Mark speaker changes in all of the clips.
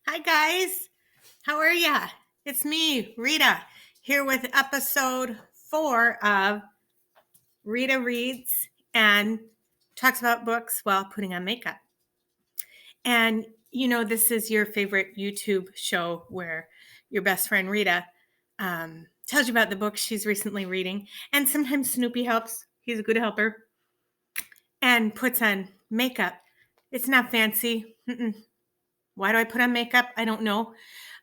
Speaker 1: Hi, guys. How are ya? It's me, Rita, here with episode 4 of Rita Reads and talks about books while putting on makeup. And this is your favorite YouTube show where your best friend Rita tells you about the books she's recently reading. And sometimes Snoopy helps. He's a good helper. And puts on makeup. It's not fancy. Why do I put on makeup? I don't know.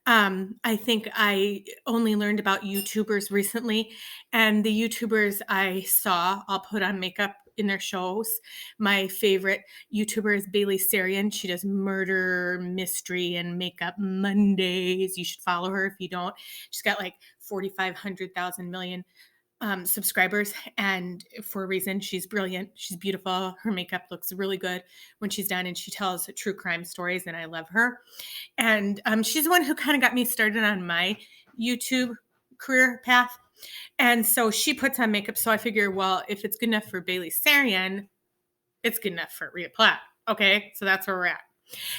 Speaker 1: I think I only learned about YouTubers recently, and the YouTubers I saw all put on makeup in their shows. My favorite YouTuber is Bailey Sarian. She does murder, mystery, and makeup Mondays. You should follow her if you don't. She's got like 4,500,000 million subscribers, and for a reason. She's brilliant. She's beautiful. Her makeup looks really good when she's done, and she tells true crime stories, and I love her. And she's the one who kind of got me started on my YouTube career path. And so she puts on makeup. So I figure, well, if it's good enough for Bailey Sarian, it's good enough for Rita Platt. Okay, so that's where we're at.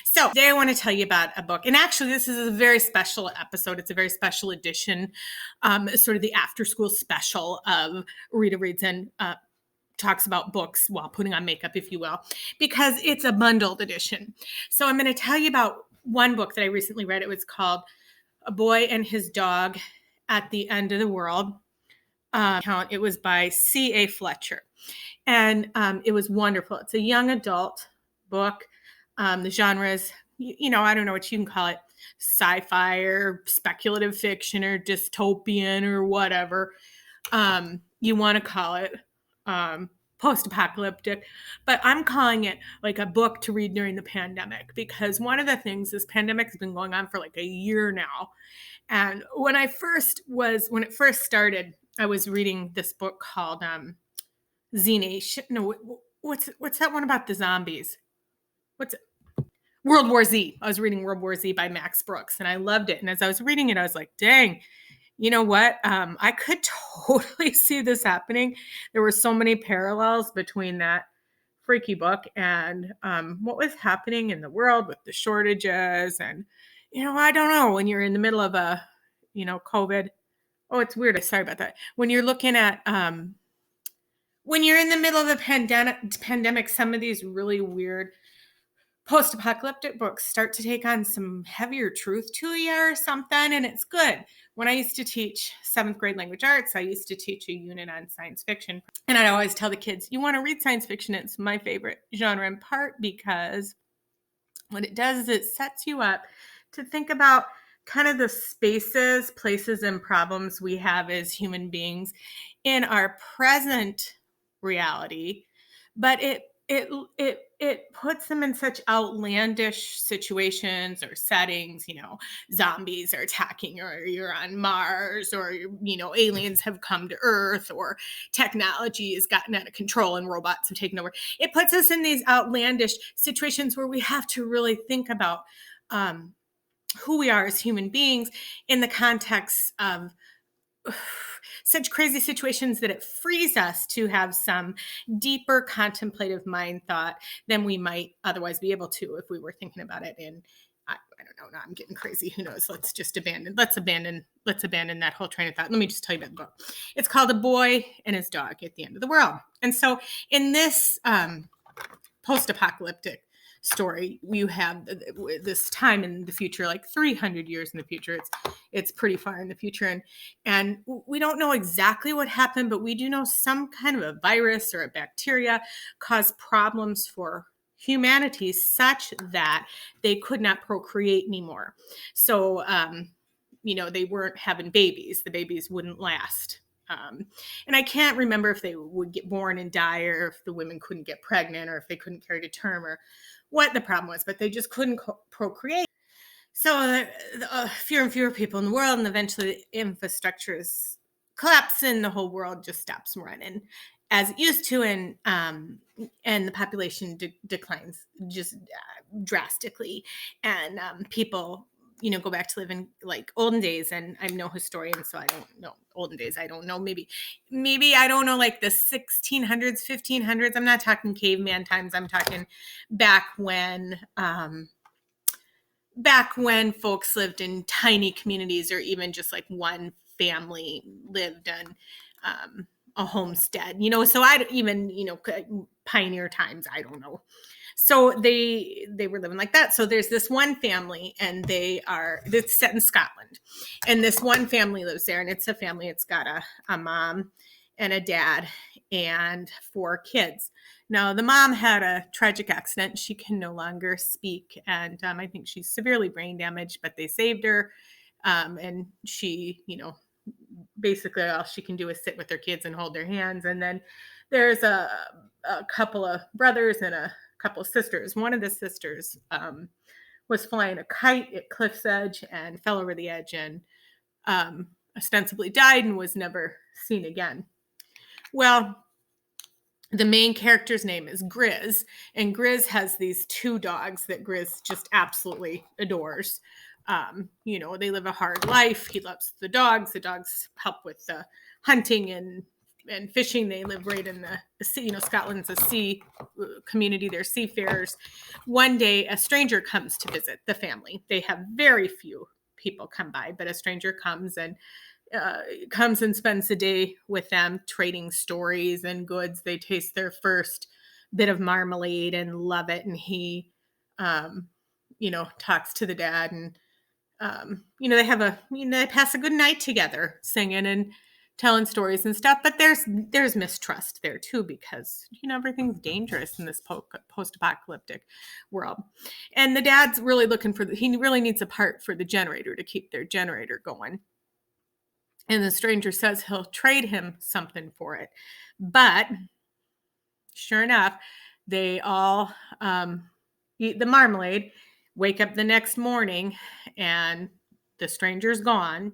Speaker 1: So today I want to tell you about a book. And actually, this is a very special episode. It's a very special edition, sort of the after school special of Rita Reads and talks about books while putting on makeup, if you will, because it's a bundled edition. So I'm going to tell you about one book that I recently read. It was called A Boy and His Dog at the End of the World. It was by C.A. Fletcher. And it was wonderful. It's a young adult book. The genre is, I don't know what you can call it, sci-fi or speculative fiction or dystopian or whatever you want to call it. Post-apocalyptic, but I'm calling it like a book to read during the pandemic, because one of the things, this pandemic has been going on for like a year now. And when it first started, I was reading this book called Z Nation. No, what's that one about the zombies? What's it? World War Z. I was reading World War Z by Max Brooks, and I loved it. And as I was reading it, I was like, dang, you know what? I could totally see this happening. There were so many parallels between that freaky book and what was happening in the world with the shortages. And, I don't know, when you're in the middle of a, COVID. Oh, it's weird. Sorry about that. When you're looking at, when you're in the middle of a pandemic, some of these really weird post-apocalyptic books start to take on some heavier truth to you or something, and it's good. When I used to teach 7th grade language arts, I used to teach a unit on science fiction, and I'd always tell the kids, you want to read science fiction. It's my favorite genre, in part because what it does is it sets you up to think about kind of the spaces, places, and problems we have as human beings in our present reality, but it puts them in such outlandish situations or settings. Zombies are attacking, or you're on Mars, or aliens have come to Earth, or technology has gotten out of control and robots have taken over. It puts us in these outlandish situations where we have to really think about who we are as human beings in the context of such crazy situations, that it frees us to have some deeper contemplative mind thought than we might otherwise be able to if we were thinking about it in, I don't know, now I'm getting crazy, who knows. Let's abandon that whole train of thought. Let me just tell you about the book. It's called A Boy and His Dog at the End of the World. And so in this post-apocalyptic story, you have this time in the future, like 300 years in the future. It's pretty far in the future, and we don't know exactly what happened, but we do know some kind of a virus or a bacteria caused problems for humanity such that they could not procreate anymore. So they weren't having babies. The babies wouldn't last. And I can't remember if they would get born and die, or if the women couldn't get pregnant, or if they couldn't carry to term, or what the problem was, but they just couldn't procreate. So fewer and fewer people in the world, and eventually the infrastructure is collapsing. The whole world just stops running as it used to, and the population declines just drastically, and people go back to live in like olden days. And I'm no historian, so I don't know olden days. I don't know, maybe I don't know, like the 1600s, 1500s. I'm not talking caveman times. I'm talking back when back when folks lived in tiny communities, or even just like one family lived on a homestead, so I even, pioneer times, I don't know. So they were living like that. So there's this one family, and it's set in Scotland, and this one family lives there, and it's a family. It's got a mom and a dad and 4 kids. Now, the mom had a tragic accident. She can no longer speak, and I think she's severely brain damaged, but they saved her. And she, basically all she can do is sit with her kids and hold their hands. And then there's a couple of brothers and a couple of sisters. One of the sisters was flying a kite at Cliff's Edge and fell over the edge, and ostensibly died and was never seen again. Well, the main character's name is Grizz, and Grizz has these 2 dogs that Grizz just absolutely adores. They live a hard life. He loves the dogs. The dogs help with the hunting and fishing. They live right in the sea. Scotland's a sea community. They're seafarers. One day, a stranger comes to visit the family. They have very few people come by, but a stranger comes and spends the day with them, trading stories and goods. They taste their first bit of marmalade and love it. And he, talks to the dad, and they have they pass a good night together, singing and telling stories and stuff. But there's mistrust there too, because everything's dangerous in this post-apocalyptic world. And the dad's really looking he really needs a part for the generator to keep their generator going. And the stranger says he'll trade him something for it. But sure enough, they all eat the marmalade, wake up the next morning, and the stranger's gone.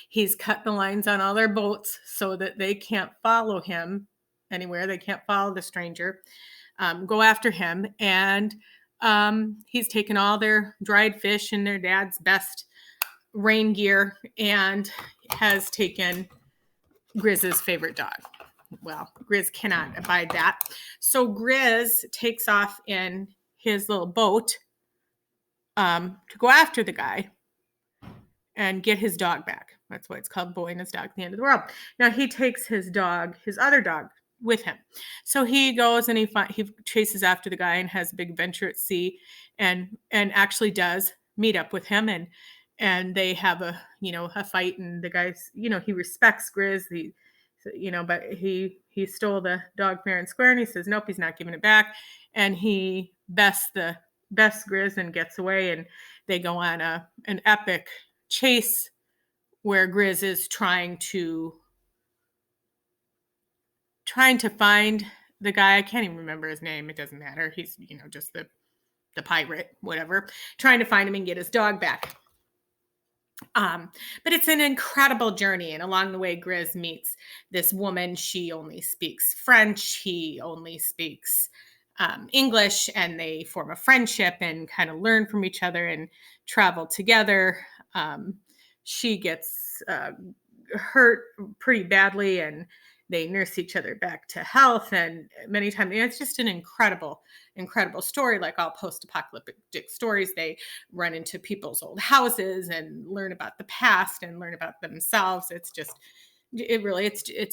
Speaker 1: He's cut the lines on all their boats so that they can't follow him anywhere. They can't follow the stranger, go after him. And he's taken all their dried fish and their dad's best rain gear, and has taken Grizz's favorite dog. Well, Grizz cannot abide that. So Grizz takes off in his little boat to go after the guy and get his dog back. That's why it's called Boy and His Dog at the End of the World. Now he takes his other dog, with him. So he goes and he chases after the guy and has a big adventure at sea, and actually does meet up with him, and they have a fight, and the guy's he respects Grizz, but he stole the dog fair and square, and he says nope, he's not giving it back, and he bests Grizz and gets away, and they go on an epic chase where Grizz is trying to find the guy. I can't even remember his name. It doesn't matter. He's just the pirate, whatever, trying to find him and get his dog back. But it's an incredible journey. And along the way, Grizz meets this woman. She only speaks French. He only speaks English, and they form a friendship and kind of learn from each other and travel together. She gets hurt pretty badly, and they nurse each other back to health. And many times, it's just an incredible story. Like all post-apocalyptic stories, they run into people's old houses and learn about the past and learn about themselves. It's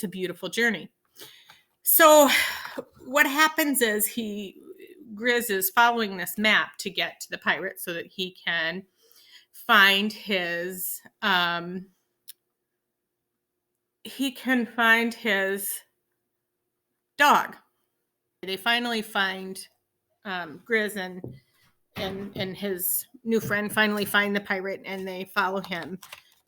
Speaker 1: a beautiful journey. So what happens is Grizz is following this map to get to the pirate so that he can find his dog. They finally find Grizz and his new friend finally find the pirate, and they follow him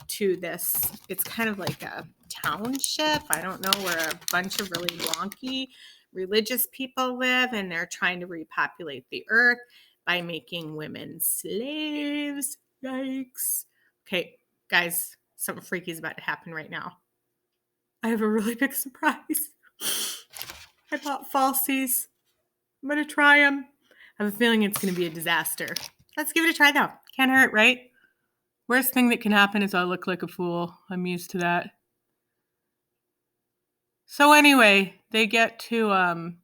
Speaker 1: to this. It's kind of like a township, I don't know, where a bunch of really wonky religious people live, and they're trying to repopulate the earth by making women slaves. Yikes. Okay, guys, something freaky is about to happen right now. I have a really big surprise. I bought falsies. I'm going to try them. I have a feeling it's going to be a disaster. Let's give it a try, though. Can't hurt, right? Worst thing that can happen is I'll look like a fool. I'm used to that. So anyway, they get to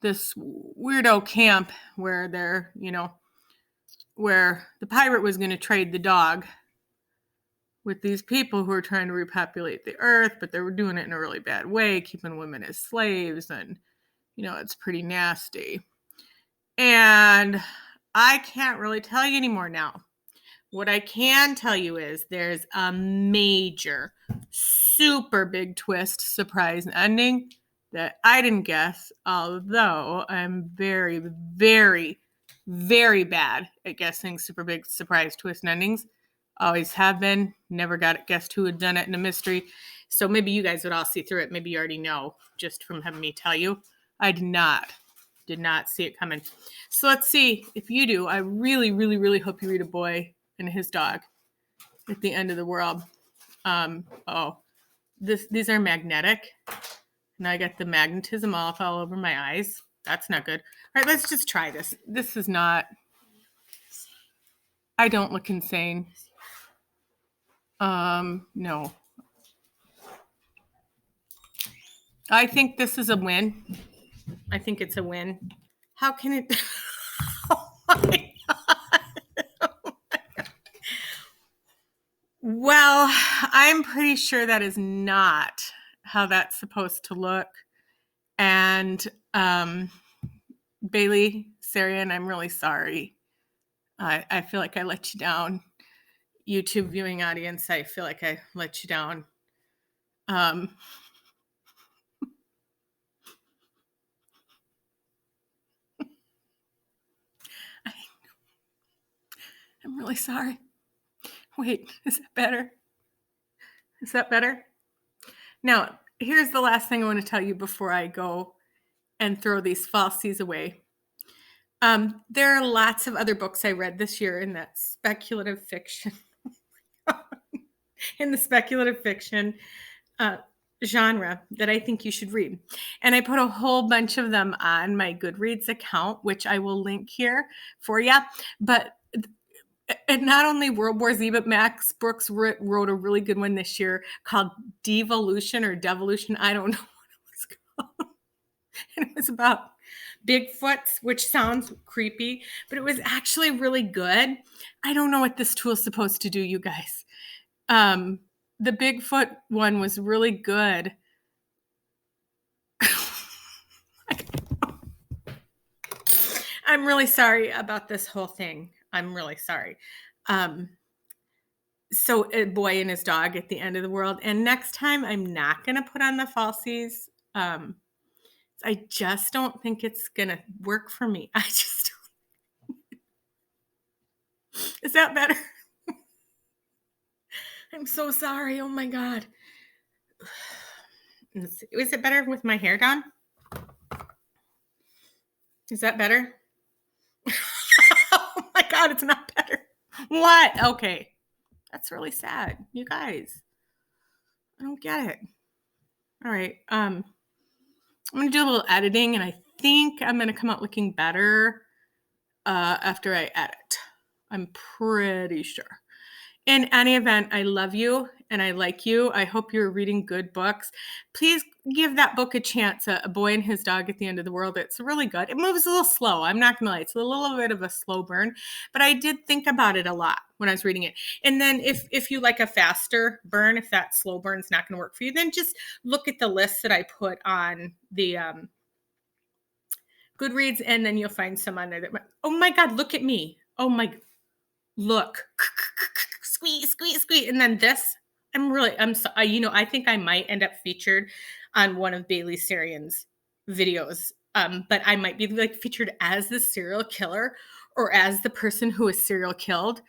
Speaker 1: this weirdo camp where they're, where the pirate was going to trade the dog with these people who were trying to repopulate the earth, but they were doing it in a really bad way, keeping women as slaves, and it's pretty nasty. And I can't really tell you anymore now. What I can tell you is there's a major, super big twist, surprise ending that I didn't guess, although I'm very, very, very bad at guessing super big surprise twist endings. Always have been. Never got it guessed who had done it in a mystery. So maybe you guys would all see through it. Maybe you already know just from having me tell you. I did not see it coming. So let's see if you do. I really, really, really hope you read A Boy and His Dog at the End of the World. These are magnetic. And I got the magnetism all over my eyes. That's not good. All right, let's just try this. This is not... I don't look insane. No. I think this is a win. I think it's a win. How can it... Oh my God. Well, I'm pretty sure that is not how that's supposed to look. And Bailey, Sarian, I'm really sorry. I feel like I let you down. YouTube viewing audience, I feel like I let you down. I'm really sorry. Wait, is that better? Is that better? Now, here's the last thing I want to tell you before I go and throw these falsies away. There are lots of other books I read this year in that speculative fiction, in the speculative fiction genre that I think you should read. And I put a whole bunch of them on my Goodreads account, which I will link here for you. But and not only World War Z, but Max Brooks wrote a really good one this year called Devolution or Devolution. I don't know what it was called. And it was about Bigfoots, which sounds creepy, but it was actually really good. I don't know what this tool is supposed to do, you guys. The Bigfoot one was really good. I'm really sorry about this whole thing. I'm really sorry. So A Boy and His Dog at the End of the World. And next time I'm not going to put on the falsies. I just don't think it's going to work for me. I just don't. Is that better? I'm so sorry. Oh my God. Is it better with my hair down? Is that better? Oh my God, it's not better. What? Okay. That's really sad. You guys. I don't get it. All right. I'm going to do a little editing, and I think I'm going to come out looking better after I edit. I'm pretty sure. In any event, I love you and I like you. I hope you're reading good books. Please give that book a chance, A Boy and His Dog at the End of the World. It's really good. It moves a little slow. I'm not going to lie. It's a little bit of a slow burn, but I did think about it a lot when I was reading it. And then if you like a faster burn, if that slow burn's not going to work for you, then just look at the list that I put on the Goodreads, and then you'll find some on there that, oh my God, look at me. Oh my, look. Squeeze. And then this, I think I might end up featured on one of Bailey Sarian's videos. But I might be like featured as the serial killer or as the person who is serial killed.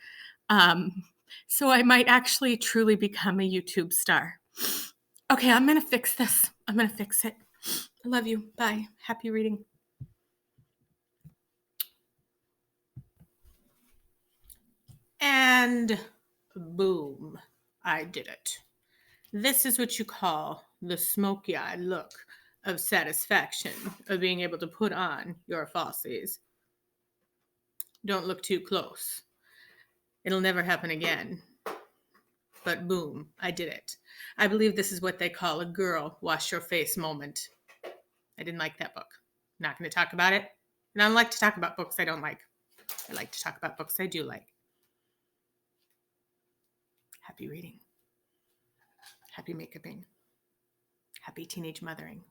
Speaker 1: So I might actually truly become a YouTube star. Okay, I'm going to fix this. I'm going to fix it. I love you. Bye. Happy reading. And boom, I did it. This is what you call the smoky-eyed look of satisfaction of being able to put on your falsies. Don't look too close. It'll never happen again. But boom, I did it. I believe this is what they call a girl wash your face moment. I didn't like that book. Not going to talk about it. And I don't like to talk about books I don't like. I like to talk about books I do like. Happy reading. Happy makeuping. Happy teenage mothering.